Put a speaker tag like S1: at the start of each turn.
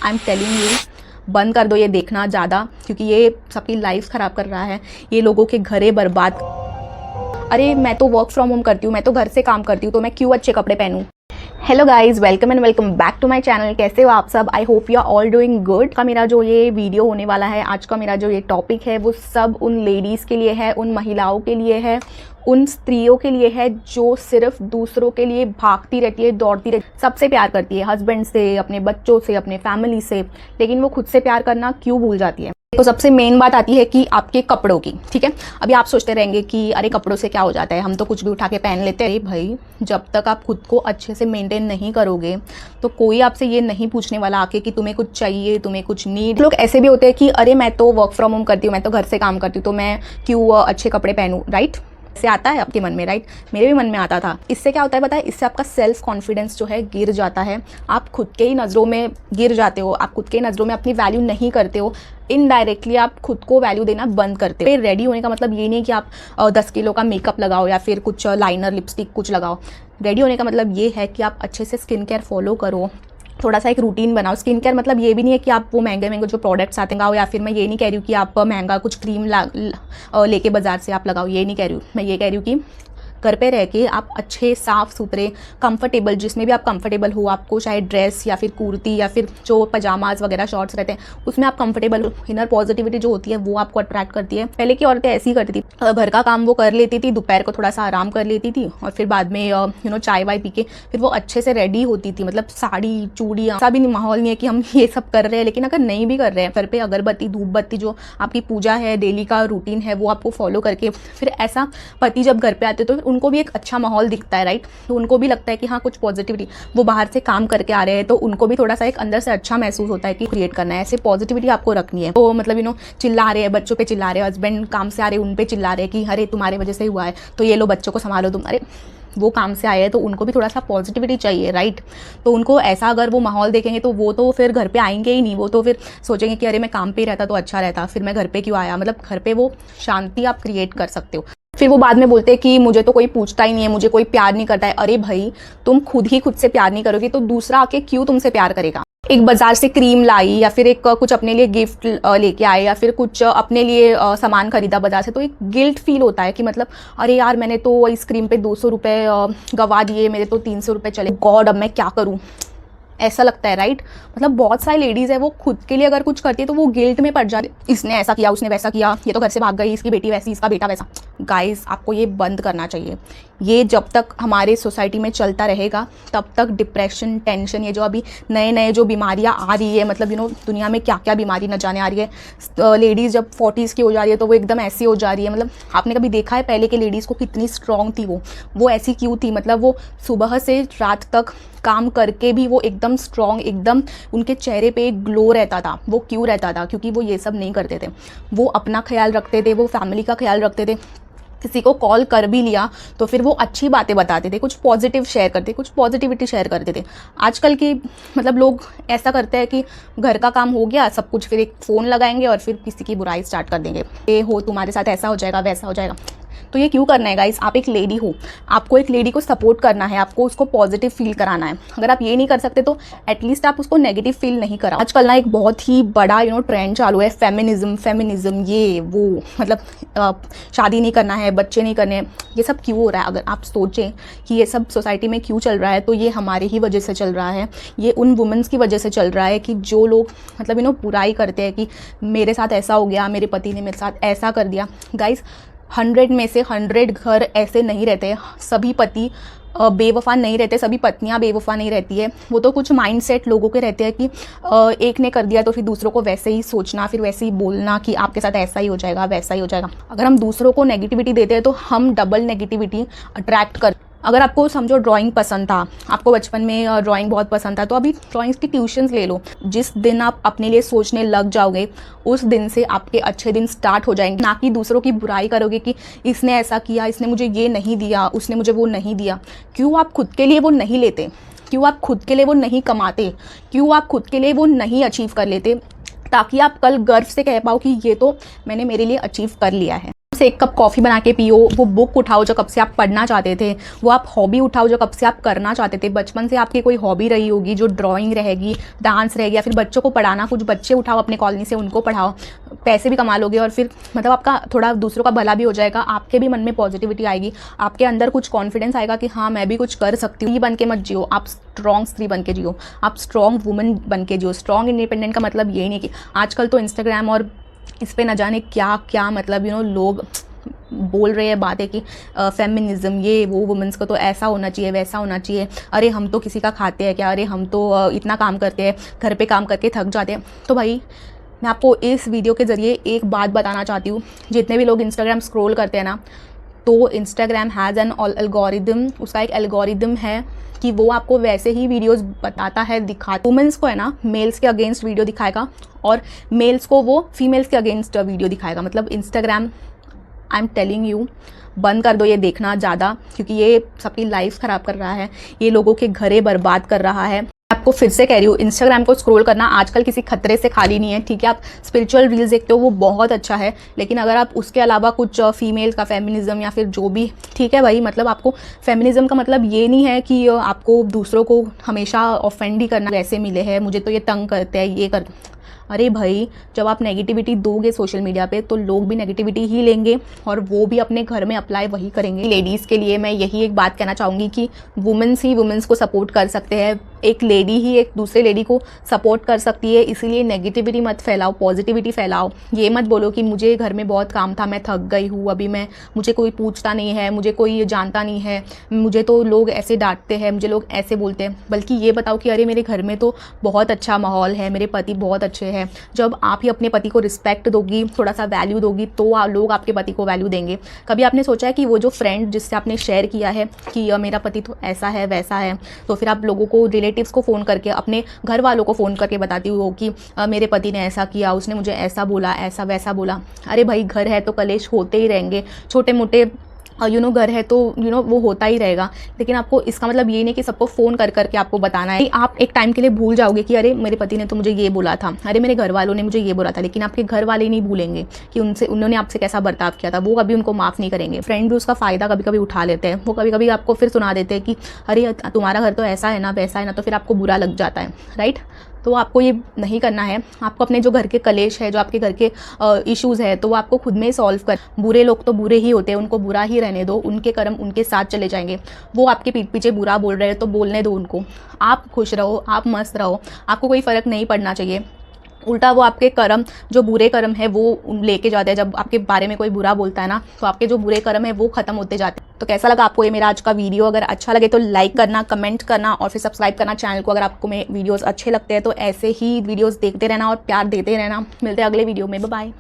S1: I am telling you, बंद कर दो ये देखना ज़्यादा, क्योंकि ये सबकी लाइफ ख़राब कर रहा है, ये लोगों के घरे बर्बाद। अरे मैं तो वर्क फ्रॉम होम करती हूँ, मैं तो घर से काम करती हूँ, तो मैं क्यों अच्छे कपड़े पहनूँ। Hello guys, welcome and welcome back to my channel. कैसे हो आप सब? I hope you are all doing good. का मेरा जो ये वीडियो होने वाला है, आज का मेरा जो ये टॉपिक है, वो सब उन लेडीज़ के लिए है, उन महिलाओं के लिए है, उन स्त्रियों के लिए है जो सिर्फ दूसरों के लिए भागती रहती है, दौड़ती रहती है, सबसे प्यार करती है, हस्बैंड से, अपने बच्चों से, अपने फैमिली से, लेकिन वो खुद से प्यार करना क्यों भूल जाती है। तो सबसे मेन बात आती है कि आपके कपड़ों की, ठीक है। अभी आप सोचते रहेंगे कि अरे कपड़ों से क्या हो जाता है, हम तो कुछ भी उठा के पहन लेते हैं। अरे भाई, जब तक आप खुद को अच्छे से मेंटेन नहीं करोगे तो कोई आपसे ये नहीं पूछने वाला आके कि तुम्हें कुछ चाहिए, तुम्हें कुछ नीड। लोग ऐसे भी होते हैं कि अरे मैं तो वर्क फ्रॉम होम करती हूँ, मैं तो घर से काम करती हूँ, तो मैं क्यों अच्छे कपड़े पहनूँ, राइट। से आता है आपके मन में, राइट। मेरे भी मन में आता था। इससे क्या होता है पता है, इससे आपका सेल्फ कॉन्फिडेंस जो है गिर जाता है, आप खुद के ही नज़रों में गिर जाते हो, आप खुद के नज़रों में अपनी वैल्यू नहीं करते हो, इनडायरेक्टली आप खुद को वैल्यू देना बंद करते हो। फिर रेडी होने का मतलब ये नहीं कि आप 10 किलो का मेकअप लगाओ या फिर कुछ लाइनर लिपस्टिक कुछ लगाओ। रेडी होने का मतलब ये है कि आप अच्छे से स्किन केयर फॉलो करो, थोड़ा सा एक रूटीन बनाओ। स्किन केयर मतलब ये भी नहीं है कि आप वो महंगे महंगे जो प्रोडक्ट्स आते हैं, या फिर मैं ये नहीं कह रही हूँ कि आप महंगा कुछ क्रीम लेके बाजार से आप लगाओ, ये नहीं कह रही हूँ। मैं ये कह रही हूँ कि घर पे रह के आप अच्छे साफ़ सुथरे कंफर्टेबल, जिसमें भी आप कंफर्टेबल हो, आपको चाहे ड्रेस या फिर कुर्ती या फिर जो पजामाज वगैरह शॉर्ट्स रहते हैं उसमें आप कंफर्टेबल हो। इनर पॉजिटिविटी जो होती है वो आपको अट्रैक्ट करती है। पहले की औरतें ऐसी करती थी, घर का काम वो कर लेती थी, दोपहर को थोड़ा सा आराम कर लेती थी और फिर बाद में चाय वाय पी के फिर वो अच्छे से रेडी होती थी। मतलब साड़ी चूड़ियाँ, ऐसा भी माहौल नहीं है कि हम ये सब कर रहे हैं, लेकिन अगर नहीं भी कर रहे हैं, घर पे अगरबत्ती धूप बत्ती जो आपकी पूजा है, डेली का रूटीन है, वो आपको फॉलो करके फिर ऐसा पति जब घर पे आते तो उनको भी एक अच्छा माहौल दिखता है, राइट। तो उनको भी लगता है कि हाँ कुछ पॉजिटिविटी, वो बाहर से काम करके आ रहे हैं तो उनको भी थोड़ा सा एक अंदर से अच्छा महसूस होता है कि क्रिएट करना है। ऐसे पॉजिटिविटी आपको रखनी है। तो मतलब चिल्ला रहे हैं, बच्चों पे चिल्ला रहे हैं, हस्बैंड काम से आ रहे हैं उन पे चिल्ला रहे हैं कि अरे तुम्हारे वजह से हुआ है, तो ये लो बच्चों को संभालो तुम। अरे वो काम से आए हैं तो उनको भी थोड़ा सा पॉजिटिविटी चाहिए, राइट। तो उनको ऐसा अगर वो माहौल देखेंगे तो वो तो फिर घर पे आएंगे ही नहीं, वो तो फिर सोचेंगे कि अरे मैं काम पे रहता तो अच्छा रहता, फिर मैं घर पे क्यों आया। मतलब घर पे वो शांति आप क्रिएट कर सकते हो। फिर वो बाद में बोलते हैं कि मुझे तो कोई पूछता ही नहीं है, मुझे कोई प्यार नहीं करता है। अरे भाई, तुम खुद ही खुद से प्यार नहीं करोगे तो दूसरा आके क्यों तुमसे प्यार करेगा। एक बाजार से क्रीम लाई या फिर एक कुछ अपने लिए गिफ्ट लेके आए या फिर कुछ अपने लिए सामान खरीदा बाजार से, तो एक गिल्ट फील होता है कि मतलब अरे यार मैंने तो इस क्रीम पे 200 रुपये गवा दिए, मेरे तो 300 रुपये चले, गॉड अब मैं क्या करूँ, ऐसा लगता है, राइट। मतलब बहुत सारी लेडीज़ है वो खुद के लिए अगर कुछ करती है तो वो गिल्ट में पड़ जाती है, इसने ऐसा किया, उसने वैसा किया, ये तो घर से भाग गई, इसकी बेटी वैसी, इसका बेटा वैसा। गाइस, आपको ये बंद करना चाहिए। ये जब तक हमारे सोसाइटी में चलता रहेगा तब तक डिप्रेशन, टेंशन, ये जो अभी नए नए जो बीमारियाँ आ रही है, मतलब दुनिया में क्या क्या बीमारी न जाने आ रही है। लेडीज़ जब 40s की हो जा रही है तो वो एकदम ऐसी हो जा रही है। मतलब आपने कभी देखा है पहले के लेडीज़ को कितनी स्ट्रॉन्ग थी, वो ऐसी क्यों थी। मतलब वो सुबह से रात तक काम करके भी वो एकदम स्ट्रॉन्ग, एकदम उनके चेहरे पे एक ग्लो रहता था। वो क्यों रहता था? क्योंकि वो ये सब नहीं करते थे, वो अपना ख्याल रखते थे, वो फैमिली का ख्याल रखते थे। किसी को कॉल कर भी लिया तो फिर वो अच्छी बातें बताते थे, कुछ पॉजिटिव शेयर करते, कुछ पॉजिटिविटी शेयर करते थे। आजकल की मतलब लोग ऐसा करते हैं कि घर का काम हो गया सब कुछ, फिर एक फ़ोन लगाएंगे और फिर किसी की बुराई स्टार्ट कर देंगे, ये हो तुम्हारे साथ ऐसा हो जाएगा, वैसा हो जाएगा। तो ये क्यों करना है गाइस? आप एक लेडी हो, आपको एक लेडी को सपोर्ट करना है, आपको उसको पॉजिटिव फील कराना है। अगर आप ये नहीं कर सकते तो एटलीस्ट आप उसको नेगेटिव फील नहीं कराओ। आजकल ना एक बहुत ही बड़ा ट्रेंड चालू है, फेमिनिज्म, ये वो, मतलब शादी नहीं करना है, बच्चे नहीं करने हैं। ये सब क्यों हो रहा है? अगर आप सोचें कि ये सब सोसाइटी में क्यों चल रहा है तो ये हमारे ही वजह से चल रहा है, ये उन वुमेंस की वजह से चल रहा है कि जो लोग मतलब बुराई करते हैं कि मेरे साथ ऐसा हो गया, मेरे पति ने मेरे साथ ऐसा कर दिया। गाइस, 100 में से 100 घर ऐसे नहीं रहते, सभी पति बेवफा नहीं रहते, सभी पत्नियां बेवफा नहीं रहती है। वो तो कुछ माइंडसेट लोगों के रहते हैं कि एक ने कर दिया तो फिर दूसरों को वैसे ही सोचना, फिर वैसे ही बोलना कि आपके साथ ऐसा ही हो जाएगा, वैसा ही हो जाएगा। अगर हम दूसरों को नेगेटिविटी देते हैं तो हम डबल नेगेटिविटी अट्रैक्ट कर। अगर आपको समझो ड्राइंग पसंद था, आपको बचपन में ड्राइंग बहुत पसंद था, तो अभी ड्राइंग्स की ट्यूशन्स ले लो। जिस दिन आप अपने लिए सोचने लग जाओगे उस दिन से आपके अच्छे दिन स्टार्ट हो जाएंगे, ना कि दूसरों की बुराई करोगे कि इसने ऐसा किया, इसने मुझे ये नहीं दिया, उसने मुझे वो नहीं दिया। क्यों आप खुद के लिए वो नहीं लेते? क्यों आप खुद के लिए वो नहीं कमाते? क्यों आप खुद के लिए वो नहीं अचीव कर लेते, ताकि आप कल गर्व से कह पाओ कि ये तो मैंने मेरे लिए अचीव कर लिया है। से एक कप कॉफ़ी बना के पियो, वो बुक उठाओ जो कब से आप पढ़ना चाहते थे, वो आप हॉबी उठाओ जो कब से आप करना चाहते थे। बचपन से आपकी कोई हॉबी रही होगी, जो ड्राइंग रहेगी, डांस रहेगी, या फिर बच्चों को पढ़ाना, कुछ बच्चे उठाओ अपने कॉलोनी से, उनको पढ़ाओ, पैसे भी कमा लोगे और फिर मतलब आपका थोड़ा दूसरों का भला भी हो जाएगा, आपके भी मन में पॉजिटिविटी आएगी, आपके अंदर कुछ कॉन्फिडेंस आएगा कि हाँ मैं भी कुछ कर सकती हूँ। बन के मत जियो, आप स्ट्रॉन्ग स्त्री बन के जियो, आप स्ट्रॉन्ग वुमेन बन के जियो। स्ट्रॉन्ग इंडिपेंडेंट का मतलब ये नहीं कि आजकल तो इंस्टाग्राम और इस पे न जाने क्या क्या मतलब लोग बोल रहे हैं बातें कि फेमिनिज्म ये वो, वुमेंस को तो ऐसा होना चाहिए, वैसा होना चाहिए, अरे हम तो किसी का खाते हैं क्या, अरे हम तो इतना काम करते हैं, घर पे काम करके थक जाते हैं। तो भाई मैं आपको इस वीडियो के ज़रिए एक बात बताना चाहती हूँ, जितने भी लोग इंस्टाग्राम स्क्रॉल करते हैं ना, तो इंस्टाग्राम हैज़ एन एल्गोरिदम, उसका एक एल्गोरिदम है कि वो आपको वैसे ही वीडियोस बताता है, दिखाता। वुमेंस को है ना मेल्स के अगेंस्ट वीडियो दिखाएगा और मेल्स को वो फीमेल्स के अगेंस्ट वीडियो दिखाएगा। मतलब Instagram, I am telling you, बंद कर दो ये देखना ज़्यादा, क्योंकि ये सबकी लाइफ ख़राब कर रहा है, ये लोगों के घरे बर्बाद कर रहा है। आपको फिर से कह रही हूँ, इंस्टाग्राम को स्क्रॉल करना आजकल किसी खतरे से खाली नहीं है, ठीक है। आप स्पिरिचुअल रील्स देखते हो वो बहुत अच्छा है, लेकिन अगर आप उसके अलावा कुछ फीमेल का फेमिनिज्म या फिर जो भी, ठीक है भाई, मतलब आपको फेमिनिज्म का मतलब ये नहीं है कि आपको दूसरों को हमेशा ऑफेंड ही करना, वैसे मिले हैं मुझे तो ये तंग करते हैं, ये कर। अरे भाई, जब आप नेगेटिविटी दोगे सोशल मीडिया पे तो लोग भी नेगेटिविटी ही लेंगे और वो भी अपने घर में अप्लाई वही करेंगे। लेडीज़ के लिए मैं यही एक बात कहना चाहूँगी कि वुमेंस ही वुमेंस को सपोर्ट कर सकते हैं, एक लेडी ही एक दूसरे लेडी को सपोर्ट कर सकती है। इसीलिए नेगेटिविटी मत फैलाओ, पॉजिटिविटी फैलाओ। ये मत बोलो कि मुझे घर में बहुत काम था, मैं थक गई हूँ, अभी मुझे कोई पूछता नहीं है, मुझे कोई जानता नहीं है, मुझे तो लोग ऐसे डांटते हैं, मुझे लोग ऐसे बोलते हैं। बल्कि ये बताओ कि अरे मेरे घर में तो बहुत अच्छा माहौल है, मेरे पति बहुत अच्छे हैं। जब आप ही अपने पति को रिस्पेक्ट दोगी, थोड़ा सा वैल्यू दोगी, तो लोग आपके पति को वैल्यू देंगे। कभी आपने सोचा है कि वो जो फ्रेंड जिससे आपने शेयर किया है कि मेरा पति तो ऐसा है वैसा है, तो फिर आप लोगों को, रिलेटिव्स को फ़ोन करके, अपने घर वालों को फ़ोन करके बताती हो कि मेरे पति ने ऐसा किया, उसने मुझे ऐसा बोला, ऐसा वैसा बोला। अरे भाई, घर है तो कलेश होते ही रहेंगे, छोटे मोटे घर है तो वो होता ही रहेगा। लेकिन आपको इसका मतलब ये नहीं कि सबको फ़ोन कर करके आपको बताना है। आप एक टाइम के लिए भूल जाओगे कि अरे मेरे पति ने तो मुझे ये बोला था, अरे मेरे घर वालों ने मुझे ये बोला था, लेकिन आपके घर वाले नहीं भूलेंगे कि उन्होंने आपसे कैसा बर्ताव किया था, वो कभी उनको माफ़ नहीं करेंगे। फ्रेंड भी उसका फ़ायदा कभी कभी उठा लेते हैं, वो कभी कभी आपको फिर सुना देते हैं कि अरे तुम्हारा घर तो ऐसा है ना, वैसा है ना, तो फिर आपको बुरा लग जाता है, राइट। तो आपको ये नहीं करना है। आपको अपने जो घर के कलेश है, जो आपके घर के इश्यूज़ है, तो वो आपको खुद में ही सॉल्व कर। बुरे लोग तो बुरे ही होते हैं, उनको बुरा ही रहने दो, उनके कर्म उनके साथ चले जाएंगे। वो आपके पीठ पीछे बुरा बोल रहे हैं तो बोलने दो उनको, आप खुश रहो, आप मस्त रहो, आपको कोई फ़र्क नहीं पड़ना चाहिए। उल्टा वो आपके कर्म, जो बुरे कर्म है वो लेके जाते हैं। जब आपके बारे में कोई बुरा बोलता है ना, तो आपके जो बुरे कर्म है वो ख़त्म होते जाते हैं। तो कैसा लगा आपको ये मेरा आज का वीडियो? अगर अच्छा लगे तो लाइक करना, कमेंट करना और फिर सब्सक्राइब करना चैनल को। अगर आपको मेरे वीडियोस अच्छे लगते हैं तो ऐसे ही वीडियोस देखते रहना और प्यार देते रहना। मिलते हैं अगले वीडियो में, बाय बाय।